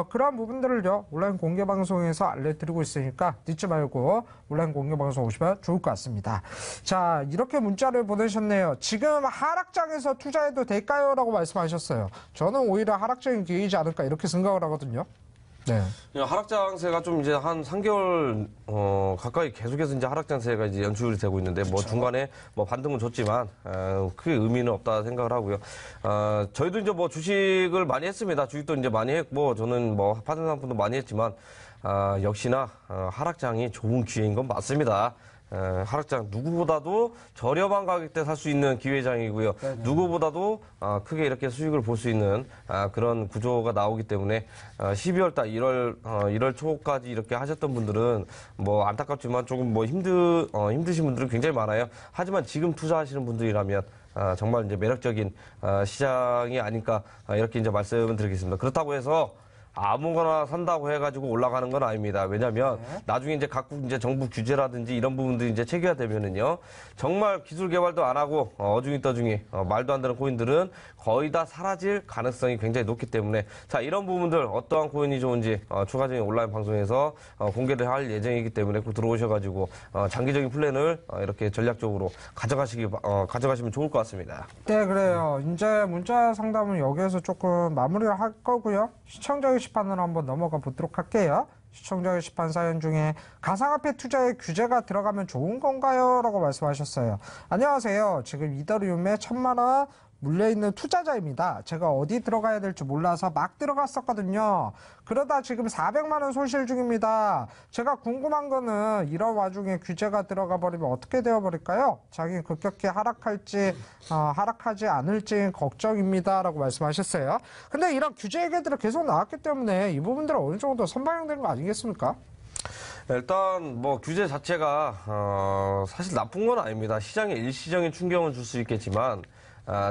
그러한 부분들을요 온라인 공개 방송에서 알려드리고 있으니까 늦지 말고 온라인 공개 방송 오시면 좋을 것 같습니다. 자, 이렇게 문자를 보내셨네요. 지금 하락장에서 투자해도 될까요? 라고 말씀하셨어요. 저는 오히려 하락장이 기회이지 않을까 이렇게 생각을 하거든요. 네. 하락장세가 좀 이제 한 3개월 가까이 계속해서 이제 하락장세가 이제 연출이 되고 있는데 뭐 중간에 뭐 반등은 줬지만 크게 의미는 없다 생각을 하고요. 저희도 이제 뭐 주식을 많이 했습니다. 주식도 이제 많이 했고 저는 뭐 파생 상품도 많이 했지만 역시나 하락장이 좋은 기회인 건 맞습니다. 하락장 누구보다도 저렴한 가격대 살 수 있는 기회장이고요. 네네. 누구보다도 크게 이렇게 수익을 볼 수 있는 그런 구조가 나오기 때문에 12월 달 1월 초까지 이렇게 하셨던 분들은 뭐 안타깝지만 조금 뭐 힘드신 분들은 굉장히 많아요. 하지만 지금 투자하시는 분들이라면 정말 이제 매력적인 시장이 아닐까 이렇게 이제 말씀을 드리겠습니다. 그렇다고 해서 아무거나 산다고 해가지고 올라가는 건 아닙니다. 왜냐하면 네. 나중에 이제 각국 이제 정부 규제라든지 이런 부분들이 이제 체계화되면은요, 정말 기술 개발도 안 하고 어중이 떠중이 말도 안 되는 코인들은 거의 다 사라질 가능성이 굉장히 높기 때문에 자, 이런 부분들 어떠한 코인이 좋은지 추가적인 온라인 방송에서 공개를 할 예정이기 때문에 꼭 들어오셔가지고 장기적인 플랜을 이렇게 전략적으로 가져가시면 좋을 것 같습니다. 네, 그래요. 이제 문자 상담은 여기에서 조금 마무리를 할 거고요. 시청자 게시판으로 한번 넘어가 보도록 할게요. 시청자 게시판 사연 중에 가상화폐 투자에 규제가 들어가면 좋은 건가요? 라고 말씀하셨어요. 안녕하세요. 지금 이더리움에 1,000만 원 물려있는 투자자입니다. 제가 어디 들어가야 될지 몰라서 막 들어갔었거든요. 그러다 지금 400만 원 손실 중입니다. 제가 궁금한 거는 이런 와중에 규제가 들어가 버리면 어떻게 되어버릴까요? 자기는 급격히 하락할지 하락하지 않을지 걱정입니다. 라고 말씀하셨어요. 근데 이런 규제 얘기들이 계속 나왔기 때문에 이 부분들은 어느 정도 선반영된 거 아니겠습니까? 일단 뭐 규제 자체가 사실 나쁜 건 아닙니다. 시장에 일시적인 충격은 줄 수 있겠지만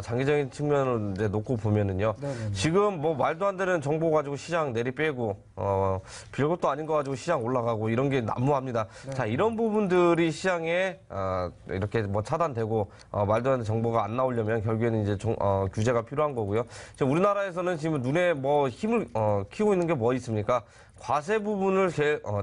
장기적인 측면을 이제 놓고 보면은요. 네네네. 지금 뭐 말도 안 되는 정보 가지고 시장 내리 빼고 별것도 아닌 거 가지고 시장 올라가고 이런 게 난무합니다. 네. 자, 이런 부분들이 시장에 이렇게 뭐 차단되고 말도 안 되는 정보가 안 나오려면 결국에는 이제 규제가 필요한 거고요. 지금 우리나라에서는 지금 눈에 뭐 힘을 키우고 있는 게 뭐 있습니까? 과세 부분을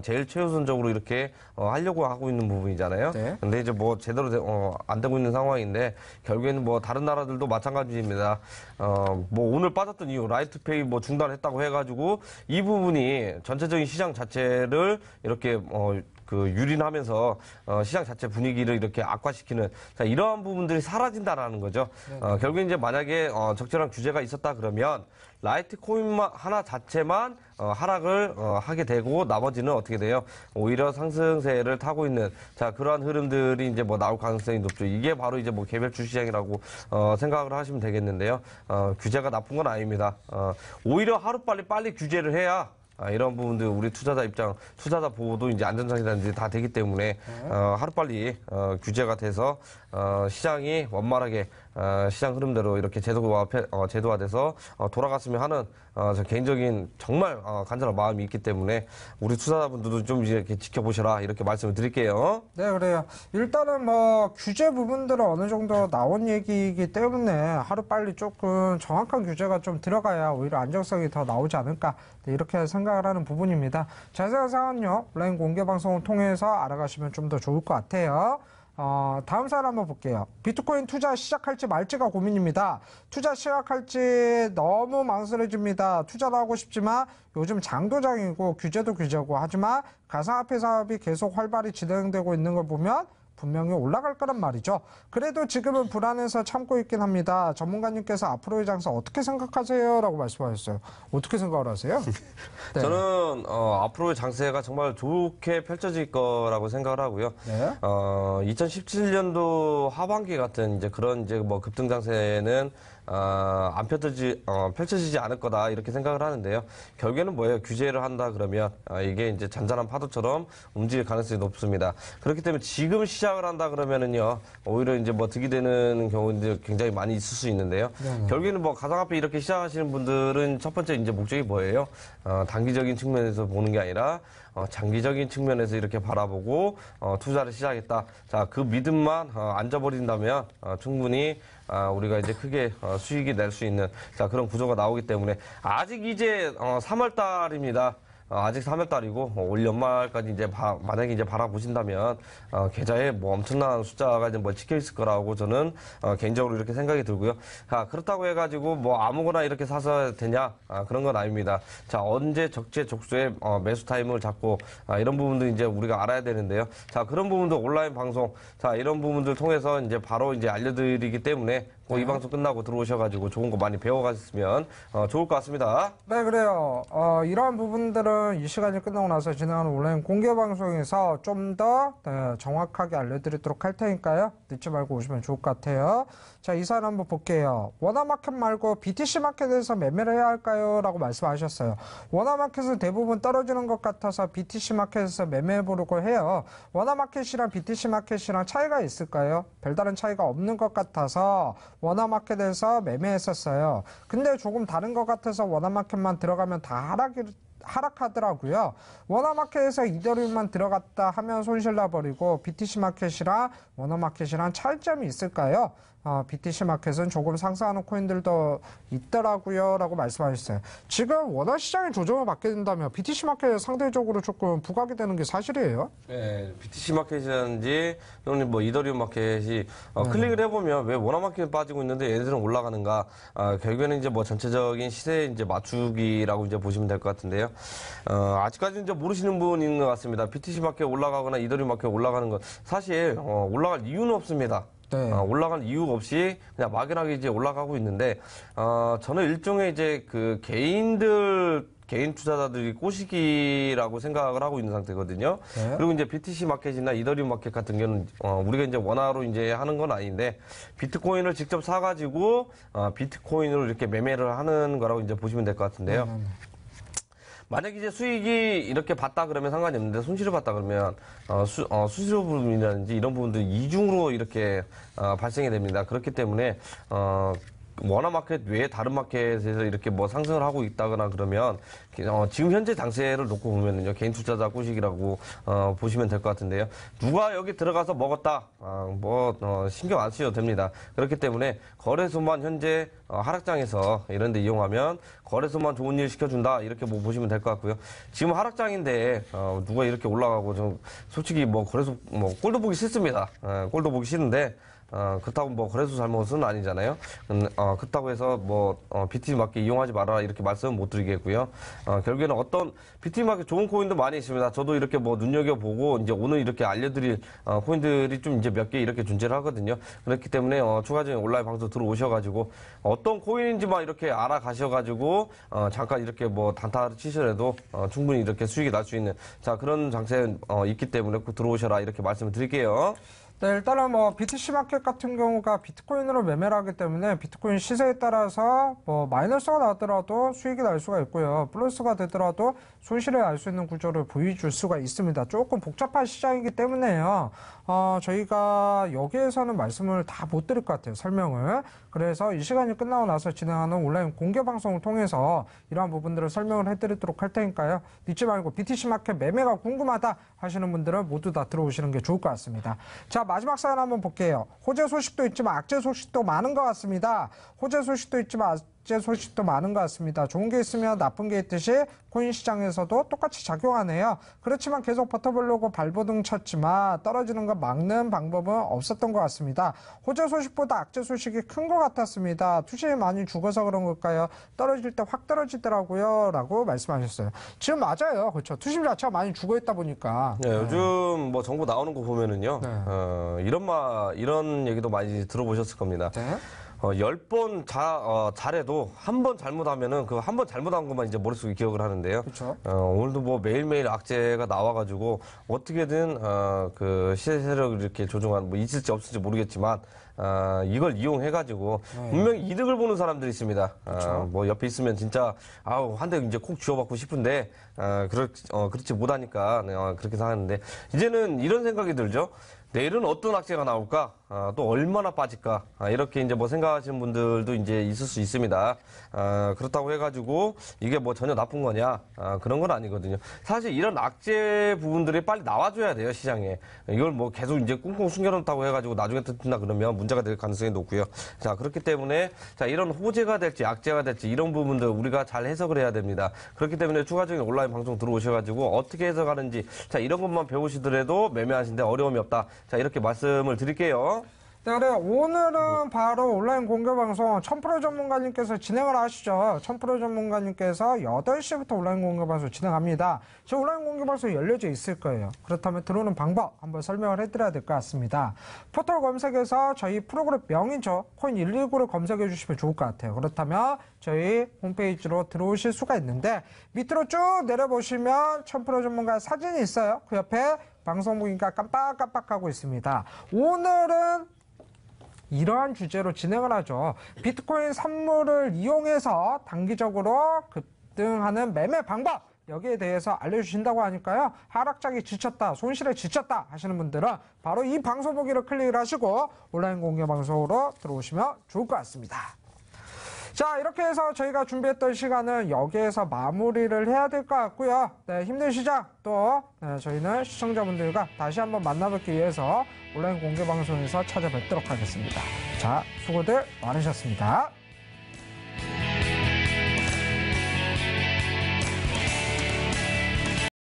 제일 최우선적으로 이렇게 하려고 하고 있는 부분이잖아요. 네. 근데 이제 뭐 제대로 안 되고 있는 상황인데 결국에는 뭐 다른 나라들도 마찬가지입니다. 뭐 오늘 빠졌던 이유 라이트페이 뭐 중단했다고 해가지고 이 부분이 전체적인 시장 자체를 이렇게 유린하면서 시장 자체 분위기를 이렇게 악화시키는 자, 이러한 부분들이 사라진다라는 거죠. 결국 이제 만약에 적절한 규제가 있었다 그러면 라이트코인만 하나 자체만 하락을 하게 되고 나머지는 어떻게 돼요? 오히려 상승세를 타고 있는 자, 그러한 흐름들이 이제 뭐 나올 가능성이 높죠. 이게 바로 이제 뭐 개별 주시장이라고 생각을 하시면 되겠는데요. 규제가 나쁜 건 아닙니다. 오히려 하루빨리 규제를 해야 이런 부분들 우리 투자자 보호도 이제 안전장치라든지 다 되기 때문에 하루빨리 규제가 돼서 시장이 원만하게 시장 흐름대로 이렇게 제도화돼서 돌아갔으면 하는 저 개인적인 정말 간절한 마음이 있기 때문에 우리 투자자분들도 좀 이렇게 지켜보셔라 이렇게 말씀을 드릴게요. 네, 그래요. 일단은 뭐 규제 부분들은 어느 정도 나온 얘기이기 때문에 하루빨리 조금 정확한 규제가 좀 들어가야 오히려 안정성이 더 나오지 않을까 네, 이렇게 생각을 하는 부분입니다. 자세한 사항은요 온라인 공개 방송을 통해서 알아가시면 좀 더 좋을 것 같아요. 다음 사연 한번 볼게요. 비트코인 투자 시작할지 말지가 고민입니다. 투자 시작할지 너무 망설여집니다. 투자도 하고 싶지만 요즘 장도장이고 규제도 규제고 하지만 가상화폐 사업이 계속 활발히 진행되고 있는 걸 보면 분명히 올라갈 거란 말이죠. 그래도 지금은 불안해서 참고 있긴 합니다. 전문가님께서 앞으로의 장사 어떻게 생각하세요? 라고 말씀하셨어요. 어떻게 생각을 하세요? 네. 저는 앞으로의 장세가 정말 좋게 펼쳐질 거라고 생각을 하고요. 네. 2017년도 하반기 같은 이제 그런 이제 뭐 급등 장세는 안 펼쳐지지 않을 거다 이렇게 생각을 하는데요. 결국에는 뭐예요? 규제를 한다 그러면 이게 이제 잔잔한 파도처럼 움직일 가능성이 높습니다. 그렇기 때문에 지금 시작을 한다 그러면은요 오히려 이제 뭐 득이 되는 경우들이 굉장히 많이 있을 수 있는데요. 결국에는 뭐 가상화폐 이렇게 시작하시는 분들은 첫 번째 이제 목적이 뭐예요? 단기적인 측면에서 보는 게 아니라 장기적인 측면에서 이렇게 바라보고 투자를 시작했다. 자, 그 믿음만 안 져버린다면 충분히 우리가 이제 크게 수익이 낼 수 있는 자, 그런 구조가 나오기 때문에 아직 이제 3월 달입니다. 아직 3월 달이고 올 연말까지 이제 만약에 이제 바라보신다면 계좌에 뭐 엄청난 숫자가 이제 뭐 찍혀 있을 거라고 저는 개인적으로 이렇게 생각이 들고요. 그렇다고 해가지고 뭐 아무거나 이렇게 사서 되냐 그런 건 아닙니다. 자, 언제 적재적소에 매수 타임을 잡고 이런 부분도 이제 우리가 알아야 되는데요. 자, 그런 부분도 온라인 방송 자, 이런 부분들 통해서 이제 바로 이제 알려드리기 때문에 이 방송 끝나고 들어오셔가지고 좋은 거 많이 배워가셨으면 좋을 것 같습니다. 네, 그래요. 이러한 부분들은 이 시간이 끝나고 나서 진행하는 온라인 공개 방송에서 좀 더 정확하게 알려드리도록 할 테니까요. 늦지 말고 오시면 좋을 것 같아요. 자, 이 사연 한번 볼게요. 원화마켓 말고 BTC 마켓에서 매매를 해야 할까요? 라고 말씀하셨어요. 원화마켓은 대부분 떨어지는 것 같아서 BTC 마켓에서 매매해보려고 해요. 원화마켓이랑 BTC 마켓이랑 차이가 있을까요? 별다른 차이가 없는 것 같아서 원화마켓에서 매매했었어요. 근데 조금 다른 것 같아서 원화마켓만 들어가면 다 하락하더라고요. 원화마켓에서 이더리움만 들어갔다 하면 손실 나버리고 BTC 마켓이랑 원화마켓이랑 차이점이 있을까요? BTC 마켓은 조금 상승하는 코인들도 있더라고요 라고 말씀하셨어요. 지금 원화 시장의 조정을 받게 된다면 BTC 마켓에 상대적으로 조금 부각이 되는 게 사실이에요? 네, BTC 마켓이라든지 또는 뭐 이더리움 마켓이 클릭을 해보면 왜 원화 마켓 빠지고 있는데 얘네들은 올라가는가? 결국에는 이제 뭐 전체적인 시세 이제 맞추기라고 이제 보시면 될 것 같은데요. 아직까지는 이제 모르시는 분 있는 것 같습니다. BTC 마켓 올라가거나 이더리움 마켓 올라가는 건 사실 올라갈 이유는 없습니다. 네. 올라갈 이유 없이 그냥 막연하게 이제 올라가고 있는데, 저는 일종의 이제 그 개인 투자자들이 꼬시기라고 생각을 하고 있는 상태거든요. 네. 그리고 이제 BTC 마켓이나 이더리움 마켓 같은 경우는, 우리가 이제 원화로 이제 하는 건 아닌데, 비트코인을 직접 사가지고, 비트코인으로 이렇게 매매를 하는 거라고 이제 보시면 될 것 같은데요. 만약 이제 수익이 이렇게 봤다 그러면 상관이 없는데 손실을 봤다 그러면 수수료 부분이라든지 이런 부분들이 이중으로 이렇게 발생이 됩니다. 그렇기 때문에 원화 마켓 외에 다른 마켓에서 이렇게 뭐 상승을 하고 있다거나 그러면 지금 현재 장세를 놓고 보면은요 개인 투자자 꼬시기라고 보시면 될 것 같은데요. 누가 여기 들어가서 먹었다 신경 안 쓰셔도 됩니다. 그렇기 때문에 거래소만 현재 하락장에서 이런 데 이용하면 거래소만 좋은 일 시켜준다 이렇게 뭐 보시면 될 것 같고요. 지금 하락장인데 누가 이렇게 올라가고 좀 솔직히 뭐 거래소 뭐 꼴도 보기 싫습니다. 꼴도 보기 싫은데 그렇다고 뭐 거래소 잘못은 아니잖아요. 그렇다고 해서 BTC 마켓 이용하지 말아라 이렇게 말씀은 못 드리겠고요. 결국에는 어떤 BTC 마켓 좋은 코인도 많이 있습니다. 저도 이렇게 뭐 눈여겨보고 이제 오늘 이렇게 알려드릴 코인들이 좀 이제 몇 개 이렇게 존재를 하거든요. 그렇기 때문에 추가적인 온라인 방송 들어오셔가지고 어떤 코인인지만 이렇게 알아가셔가지고 잠깐 이렇게 뭐 단타를 치시더라도 충분히 이렇게 수익이 날 수 있는 그런 장세 있기 때문에 꼭 들어오셔라 이렇게 말씀을 드릴게요. 네, 일단은 BTC 마켓 같은 경우가 비트코인으로 매매를 하기 때문에 비트코인 시세에 따라서 마이너스가 나더라도 수익이 날 수가 있고요. 플러스가 되더라도 손실을 알 수 있는 구조를 보여줄 수가 있습니다. 조금 복잡한 시장이기 때문에요. 저희가 여기에서는 말씀을 다 못 드릴 것 같아요. 설명을. 그래서 이 시간이 끝나고 나서 진행하는 온라인 공개 방송을 통해서 이러한 부분들을 설명을 해드리도록 할 테니까요. 잊지 말고 BTC 마켓 매매가 궁금하다 하시는 분들은 모두 다 들어오시는 게 좋을 것 같습니다. 자, 마지막 사연 한번 볼게요. 호재 소식도 있지만 악재 소식도 많은 것 같습니다. 호재 소식도 있지만 악재 소식도 많은 것 같습니다. 좋은 게 있으면 나쁜 게 있듯이 코인 시장에서도 똑같이 작용하네요. 그렇지만 계속 버텨보려고 발버둥 쳤지만 떨어지는 거 막는 방법은 없었던 것 같습니다. 호재 소식보다 악재 소식이 큰 것 같았습니다. 투자에 많이 죽어서 그런 걸까요? 떨어질 때 확 떨어지더라고요. 라고 말씀하셨어요. 지금 맞아요. 그렇죠. 투심 자체가 많이 죽어있다 보니까. 네, 요즘 뭐 정보 나오는 거 보면은요. 네. 이런 얘기도 많이 들어보셨을 겁니다. 네. 10번 잘해도 한 번 잘못하면은 그 한 번 잘못한 것만 이제 머릿속에 기억을 하는데요. 그렇죠. 오늘도 뭐 매일매일 악재가 나와가지고 어떻게든 그 시세 세력을 이렇게 조종한 뭐 있을지 없을지 모르겠지만 이걸 이용해가지고 분명히 이득을 보는 사람들이 있습니다. 뭐 옆에 있으면 진짜 한 대 이제 콕 쥐어받고 싶은데 그렇지 못하니까 그렇게 생각하는데 이제는 이런 생각이 들죠. 내일은 어떤 악재가 나올까? 또 얼마나 빠질까? 이렇게 이제 뭐 생각하시는 분들도 이제 있을 수 있습니다. 그렇다고 해가지고 이게 뭐 전혀 나쁜 거냐? 그런 건 아니거든요. 사실 이런 악재 부분들이 빨리 나와줘야 돼요, 시장에. 이걸 뭐 계속 이제 꽁꽁 숨겨놓다고 해가지고 나중에 뜯긴다 그러면 문제가 될 가능성이 높고요. 그렇기 때문에 이런 호재가 될지 악재가 될지 이런 부분들 우리가 잘 해석을 해야 됩니다. 그렇기 때문에 추가적인 온라인 방송 들어오셔가지고 어떻게 해석하는지 이런 것만 배우시더라도 매매하시는데 어려움이 없다. 이렇게 말씀을 드릴게요. 네, 그래요. 오늘은 바로 온라인 공개 방송 1000% 전문가님께서 진행을 하시죠. 1000% 전문가님께서 8시부터 온라인 공개 방송 진행합니다. 저 온라인 공개 방송 열려져 있을 거예요. 그렇다면 들어오는 방법 한번 설명을 해드려야 될 것 같습니다. 포털 검색에서 저희 프로그램 명이죠. 코인119를 검색해 주시면 좋을 것 같아요. 그렇다면 저희 홈페이지로 들어오실 수가 있는데 밑으로 쭉 내려보시면 1000% 전문가 사진이 있어요. 그 옆에 방송 보기가 깜빡깜빡하고 있습니다. 오늘은 이러한 주제로 진행을 하죠. 비트코인 선물을 이용해서 단기적으로 급등하는 매매 방법 여기에 대해서 알려주신다고 하니까요. 하락장에 지쳤다, 손실에 지쳤다 하시는 분들은 바로 이 방송 보기를 클릭을 하시고 온라인 공개 방송으로 들어오시면 좋을 것 같습니다. 자, 이렇게 해서 저희가 준비했던 시간은 여기에서 마무리를 해야 될 것 같고요. 네, 힘든 시장 또 저희는 시청자분들과 다시 한번 만나뵙기 위해서 온라인 공개 방송에서 찾아뵙도록 하겠습니다. 자, 수고들 많으셨습니다.